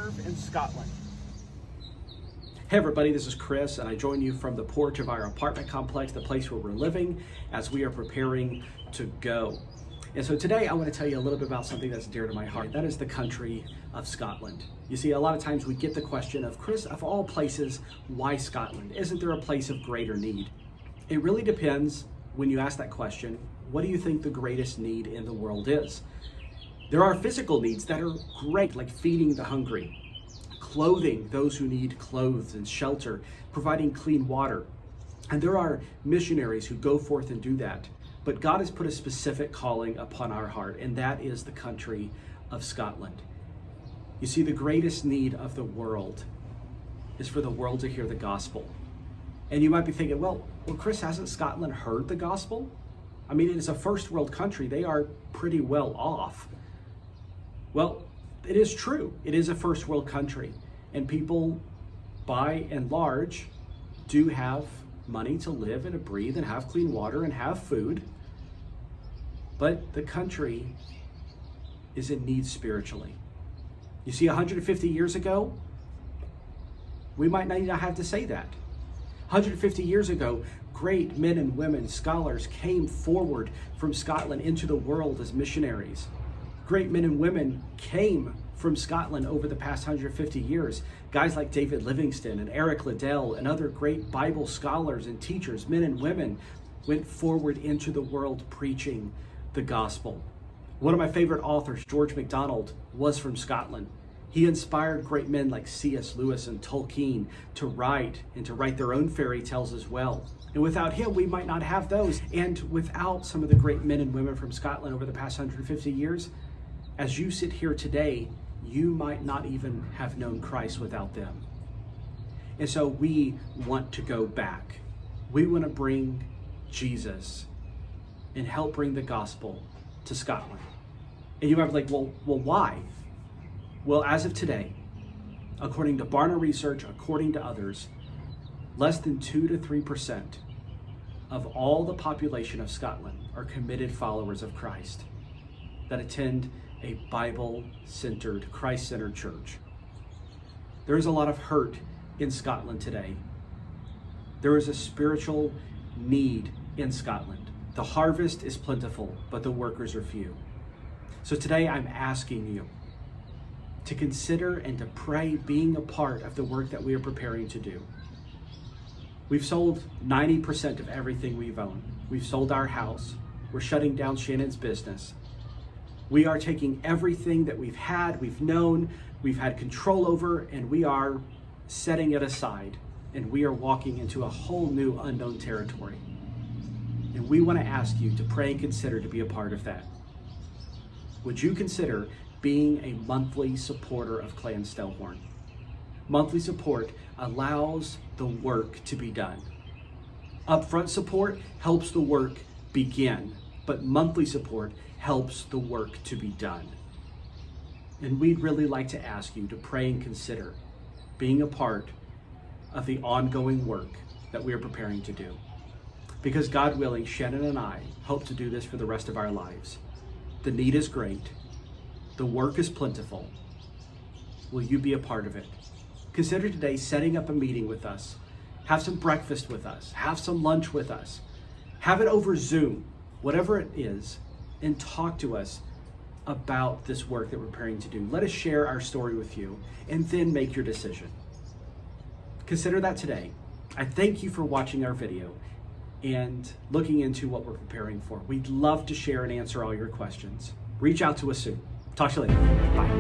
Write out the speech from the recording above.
serve in Scotland. Hey everybody, this is Chris, and I join you from the porch of our apartment complex, the place where we're living, as we are preparing to go. And so today I want to tell you a little bit about something that's dear to my heart. That is the country of Scotland. You see, a lot of times we get the question of, Chris, of all places, why Scotland? Isn't there a place of greater need? It really depends when you ask that question. What do you think the greatest need in the world is? There are physical needs that are great, like feeding the hungry, clothing those who need clothes and shelter, providing clean water. And there are missionaries who go forth and do that. But God has put a specific calling upon our heart, and that is the country of Scotland. You see, the greatest need of the world is for the world to hear the gospel. And you might be thinking, well, Chris, hasn't Scotland heard the gospel? I mean, it is a first world country. They are pretty well off. Well, it is true. It is a first world country. And people, by and large, do have money to live and to breathe and have clean water and have food. But the country is in need spiritually. You see, 150 years ago, we might not have to say that. 150 years ago, great men and women, scholars, came forward from Scotland into the world as missionaries. Great men and women came from Scotland over the past 150 years. Guys like David Livingstone and Eric Liddell and other great Bible scholars and teachers, men and women, went forward into the world preaching the gospel. One of my favorite authors, George MacDonald, was from Scotland. He inspired great men like C.S. Lewis and Tolkien to write their own fairy tales as well. And without him, we might not have those. And without some of the great men and women from Scotland over the past 150 years, as you sit here today, you might not even have known Christ without them. And so we want to go back. We want to bring Jesus and help bring the gospel to Scotland. And you might be like, well, why? Well, as of today, according to Barna Research, according to others, less than 2 to 3% of all the population of Scotland are committed followers of Christ that attend a Bible-centered, Christ-centered church. There is a lot of hurt in Scotland today. There is a spiritual need in Scotland. The harvest is plentiful, but the workers are few. So today I'm asking you to consider and to pray being a part of the work that we are preparing to do. We've sold 90% of everything we've owned. We've sold our house. We're shutting down Shannon's business. We are taking everything that we've had, we've known, we've had control over, and we are setting it aside. And we are walking into a whole new unknown territory. And we want to ask you to pray and consider to be a part of that. Would you consider being a monthly supporter of Clan Stellhorn? Monthly support allows the work to be done. Upfront support helps the work begin, but monthly support helps the work to be done. And we'd really like to ask you to pray and consider being a part of the ongoing work that we are preparing to do. Because God willing, Shannon and I hope to do this for the rest of our lives. The need is great. The work is plentiful. Will you be a part of it? Consider today setting up a meeting with us. Have some breakfast with us. Have some lunch with us. Have it over Zoom, whatever it is, and talk to us about this work that we're preparing to do. Let us share our story with you and then make your decision. Consider that today. I thank you for watching our video and looking into what we're preparing for. We'd love to share and answer all your questions. Reach out to us soon. Talk to you later. Bye.